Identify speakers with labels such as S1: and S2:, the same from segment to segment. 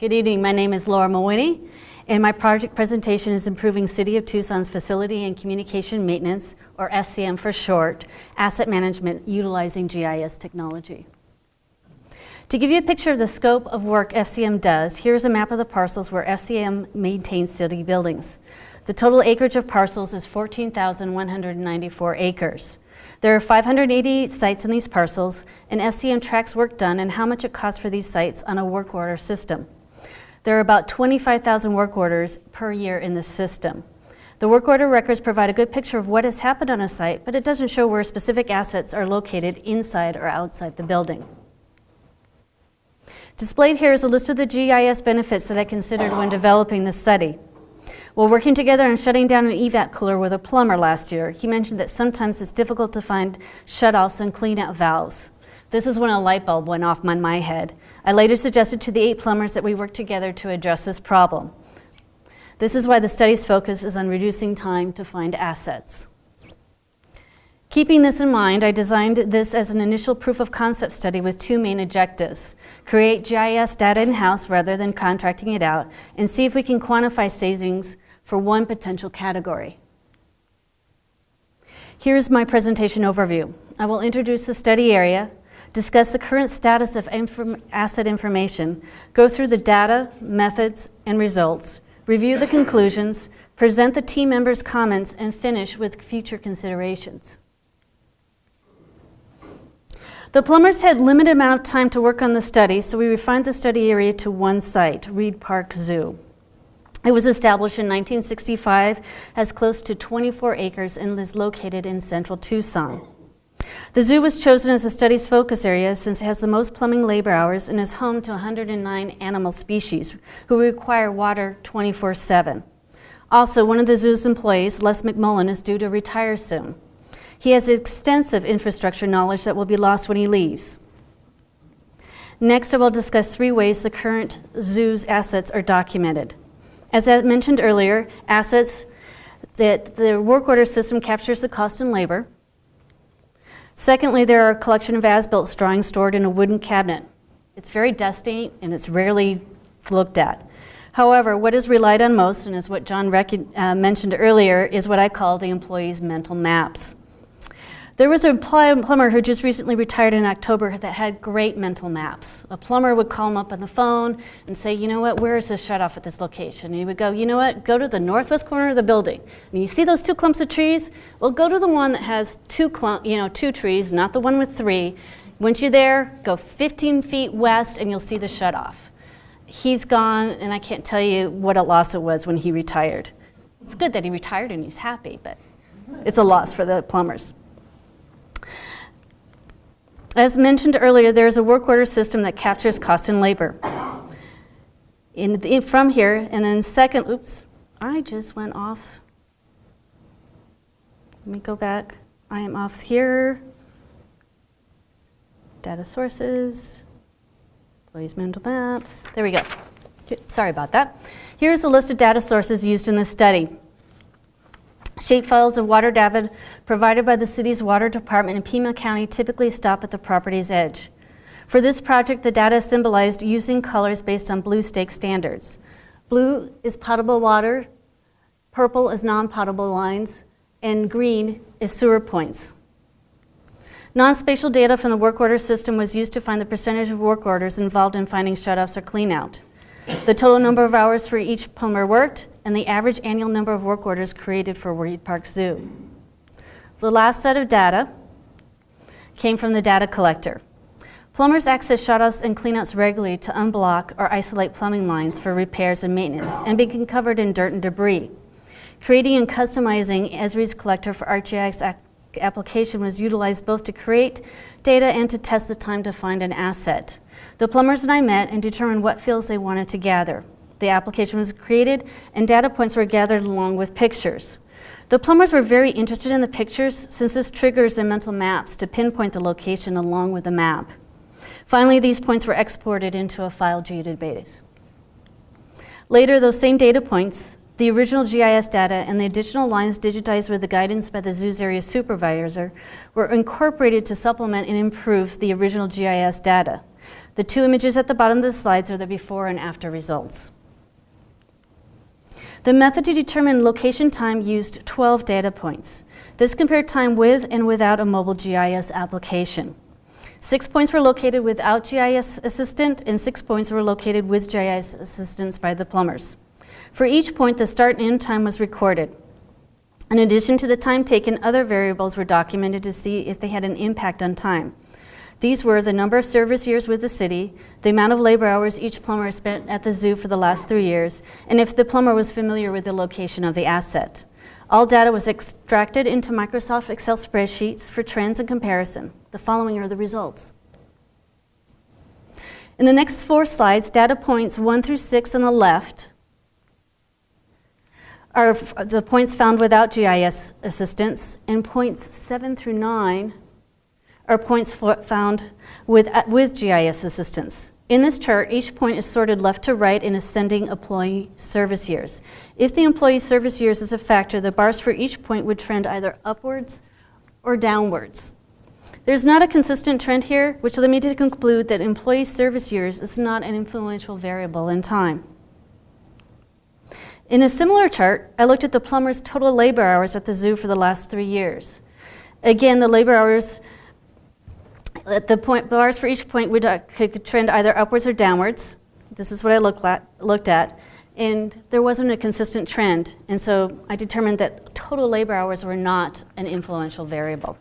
S1: Good evening, my name is Laura Mawhinney, and my project presentation is Improving City of Tucson's Facility and Communication Maintenance, or FCM for short, asset management utilizing GIS technology. To give you a picture of the scope of work FCM does, here's a map of the parcels where FCM maintains city buildings. The total acreage of parcels is 14,194 acres. There are 588 sites in these parcels, and FCM tracks work done and how much it costs for these sites on a work order system. There are about 25,000 work orders per year in this system. The work order records provide a good picture of what has happened on a site, but it doesn't show where specific assets are located inside or outside the building. Displayed here is a list of the GIS benefits that I considered when developing this study. While working together on shutting down an evap cooler with a plumber last year, he mentioned that sometimes it's difficult to find shutoffs and cleanout valves. This is when a light bulb went off on my head. I later suggested to the 8 plumbers that we work together to address this problem. This is why the study's focus is on reducing time to find assets. Keeping this in mind, I designed this as an initial proof of concept study with 2 main objectives: create GIS data in-house rather than contracting it out, and see if we can quantify savings for one potential category. Here's my presentation overview. I will introduce the study area, discuss the current status of asset information, go through the data, methods, and results, review the conclusions, present the team members' comments, and finish with future considerations. The plumbers had limited amount of time to work on the study, so we refined the study area to one site, Reed Park Zoo. It was established in 1965, has close to 24 acres, and is located in central Tucson. The zoo was chosen as the study's focus area since it has the most plumbing labor hours and is home to 109 animal species who require water 24/7. Also, one of the zoo's employees, Les McMullen, is due to retire soon. He has extensive infrastructure knowledge that will be lost when he leaves. Next, I will discuss 3 ways the current zoo's assets are documented. As I mentioned earlier, assets that the work order system captures the cost and labor. Secondly, there are a collection of as-built drawings stored in a wooden cabinet. It's very dusty and it's rarely looked at. However, what is relied on most, and is what John mentioned earlier, is what I call the employee's mental maps. There was a plumber who just recently retired in October that had great mental maps. A plumber would call him up on the phone and say, you know what, where is this shutoff at this location? And he would go, you know what, go to the northwest corner of the building. And you see those 2 clumps of trees? Well, go to the one that has 2 trees, not the one with 3. Once you're there, go 15 feet west and you'll see the shutoff. He's gone, and I can't tell you what a loss it was when he retired. It's good that he retired and he's happy, but it's a loss for the plumbers. As mentioned earlier, there is a work order system that captures cost and labor. From here, and then second, oops, I just went off. Let me go back. I am off here. Data sources, employees' mental maps. There we go. Sorry about that. Here's a list of data sources used in this study. Shapefiles of water data provided by the city's water department in Pima County typically stop at the property's edge. For this project, the data is symbolized using colors based on blue stake standards. Blue is potable water, purple is non-potable lines, and green is sewer points. Non-spatial data from the work order system was used to find the percentage of work orders involved in finding shutoffs or cleanout, the total number of hours for each plumber worked, and the average annual number of work orders created for Reed Park Zoo. The last set of data came from the data collector. Plumbers access shutoffs and cleanouts regularly to unblock or isolate plumbing lines for repairs and maintenance and begin covered in dirt and debris. Creating and customizing Esri's collector for ArcGIS application was utilized both to create data and to test the time to find an asset. The plumbers and I met and determined what fields they wanted to gather. The application was created and data points were gathered along with pictures. The plumbers were very interested in the pictures since this triggers their mental maps to pinpoint the location along with the map. Finally, these points were exported into a file geodatabase. Later, those same data points, the original GIS data and the additional lines digitized with the guidance by the zoo's area supervisor were incorporated to supplement and improve the original GIS data. The two images at the bottom of the slides are the before and after results. The method to determine location time used 12 data points. This compared time with and without a mobile GIS application. 6 points were located without GIS assistant, and 6 points were located with GIS assistance by the plumbers. For each point, the start and end time was recorded. In addition to the time taken, other variables were documented to see if they had an impact on time. These were the number of service years with the city, the amount of labor hours each plumber spent at the zoo for the last 3 years, and if the plumber was familiar with the location of the asset. All data was extracted into Microsoft Excel spreadsheets for trends and comparison. The following are the results. In the next 4 slides, data points 1 through 6 on the left are the points found without GIS assistance, and points 7 through 9 are points found with GIS assistance. In this chart, each point is sorted left to right in ascending employee service years. If the employee service years is a factor, the bars for each point would trend either upwards or downwards. There's not a consistent trend here, which led me to conclude that employee service years is not an influential variable in time. In a similar chart, I looked at the plumber's total labor hours at the zoo for the last 3 years. Again, the labor hours at the bars for each point could trend either upwards or downwards. This is what I looked at, and there wasn't a consistent trend, and so I determined that total labor hours were not an influential variable.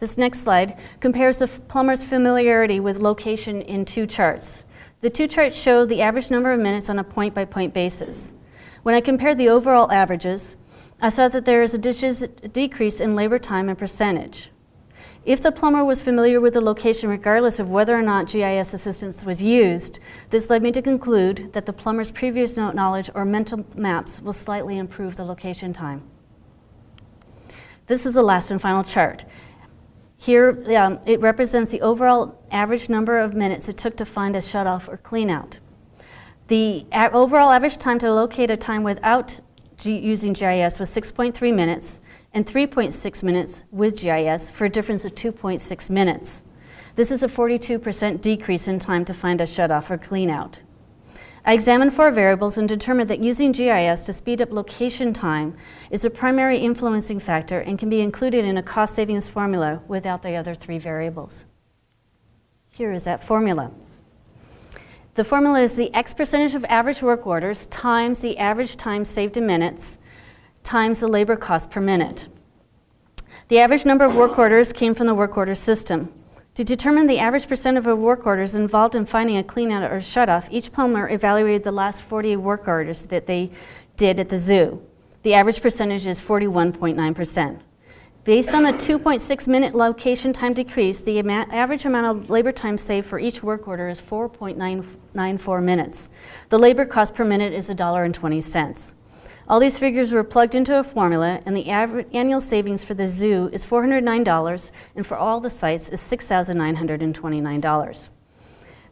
S1: This next slide compares the plumber's familiarity with location in 2 charts. The 2 charts show the average number of minutes on a point-by-point basis. When I compared the overall averages, I saw that there is a decrease in labor time and percentage. If the plumber was familiar with the location regardless of whether or not GIS assistance was used, this led me to conclude that the plumber's previous knowledge or mental maps will slightly improve the location time. This is the last and final chart. Here, it represents the overall average number of minutes it took to find a shutoff or cleanout. The overall average time to locate a time without using GIS was 6.3 minutes and 3.6 minutes with GIS for a difference of 2.6 minutes. This is a 42% decrease in time to find a shutoff or cleanout. I examined 4 variables and determined that using GIS to speed up location time is a primary influencing factor and can be included in a cost savings formula without the other 3 variables. Here is that formula. The formula is the X percentage of average work orders times the average time saved in minutes times the labor cost per minute. The average number of work orders came from the work order system. To determine the average percent of work orders involved in finding a cleanout or shutoff, each plumber evaluated the last 40 work orders that they did at the zoo. The average percentage is 41.9%. Based on the 2.6 minute location time decrease, the average amount of labor time saved for each work order is 4.994 minutes. The labor cost per minute is $1.20. All these figures were plugged into a formula, and the annual savings for the zoo is $409, and for all the sites is $6,929.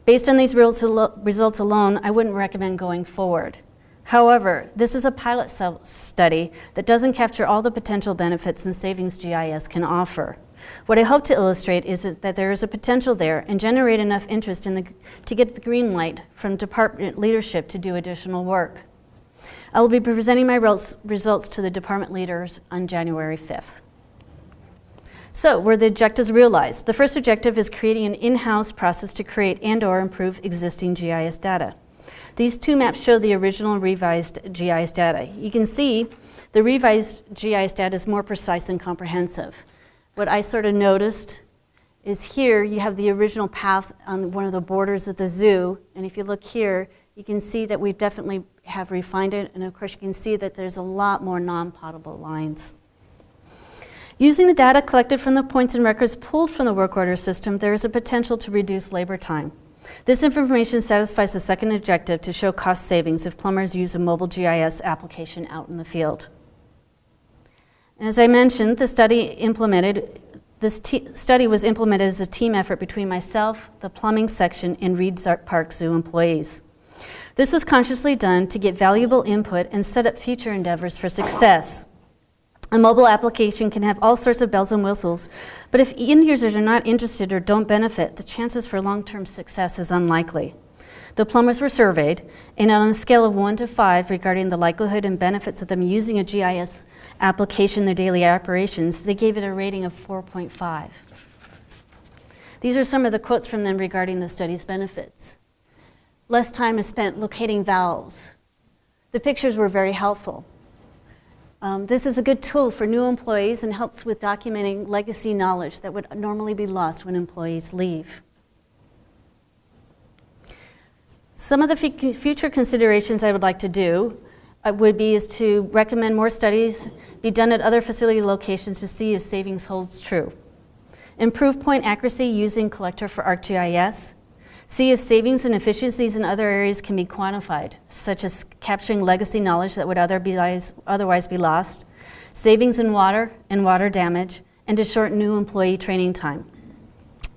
S1: Based on these results alone, I wouldn't recommend going forward. However, this is a pilot study that doesn't capture all the potential benefits and savings GIS can offer. What I hope to illustrate is that there is a potential there and generate enough interest to get the green light from department leadership to do additional work. I will be presenting my results to the department leaders on January 5th. So, were the objectives realized? The first objective is creating an in-house process to create and/or improve existing GIS data. These 2 maps show the original and revised GIS data. You can see the revised GIS data is more precise and comprehensive. What I sort of noticed is here you have the original path on one of the borders of the zoo, and if you look here, you can see that we definitely have refined it, and of course you can see that there's a lot more non-potable lines. Using the data collected from the points and records pulled from the work order system, there is a potential to reduce labor time. This information satisfies the second objective to show cost savings if plumbers use a mobile GIS application out in the field. And as I mentioned, this study was implemented as a team effort between myself, the plumbing section, and Reed Park Zoo employees. This was consciously done to get valuable input and set up future endeavors for success. A mobile application can have all sorts of bells and whistles, but if end users are not interested or don't benefit, the chances for long-term success is unlikely. The plumbers were surveyed, and on a scale of 1 to 5 regarding the likelihood and benefits of them using a GIS application in their daily operations, they gave it a rating of 4.5. These are some of the quotes from them regarding the study's benefits. Less time is spent locating valves. The pictures were very helpful. This is a good tool for new employees and helps with documenting legacy knowledge that would normally be lost when employees leave. Some of the future considerations I would like to do is to recommend more studies be done at other facility locations to see if savings holds true. Improve point accuracy using collector for ArcGIS. See if savings and efficiencies in other areas can be quantified, such as capturing legacy knowledge that would otherwise be lost, savings in water and water damage, and to shorten new employee training time.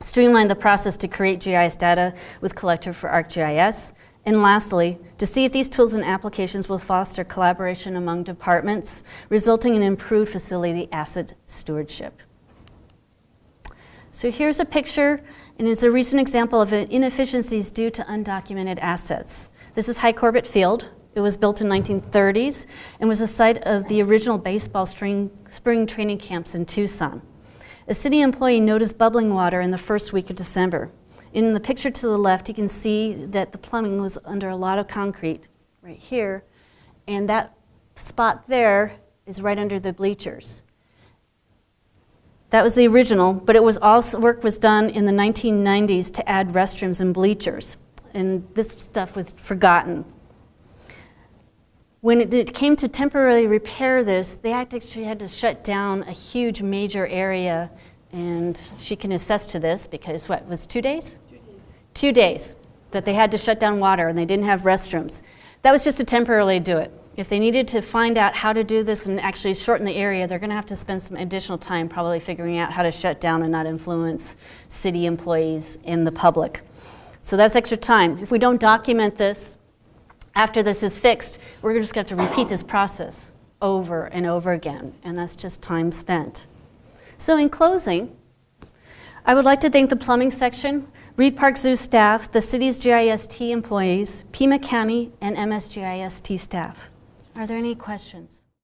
S1: Streamline the process to create GIS data with collector for ArcGIS. And lastly, to see if these tools and applications will foster collaboration among departments, resulting in improved facility asset stewardship. So here's a picture, and it's a recent example of inefficiencies due to undocumented assets. This is High Corbett Field. It was built in the 1930s and was the site of the original baseball spring training camps in Tucson. A city employee noticed bubbling water in the first week of December. In the picture to the left, you can see that the plumbing was under a lot of concrete right here, and that spot there is right under the bleachers. That was the original, but it was also, work was done in the 1990s to add restrooms and bleachers, and this stuff was forgotten. When it came to temporarily repair this, they actually had to shut down a huge major area, and she can attest to this because what, was 2 days? 2 days. 2 days that they had to shut down water and they didn't have restrooms. That was just to temporarily do it. If they needed to find out how to do this and actually shorten the area, they're going to have to spend some additional time probably figuring out how to shut down and not influence city employees and the public. So that's extra time. If we don't document this, after this is fixed, we're just going to have to repeat this process over and over again, and that's just time spent. So in closing, I would like to thank the plumbing section, Reed Park Zoo staff, the city's GIST employees, Pima County, and MSGIST staff. Are there any questions?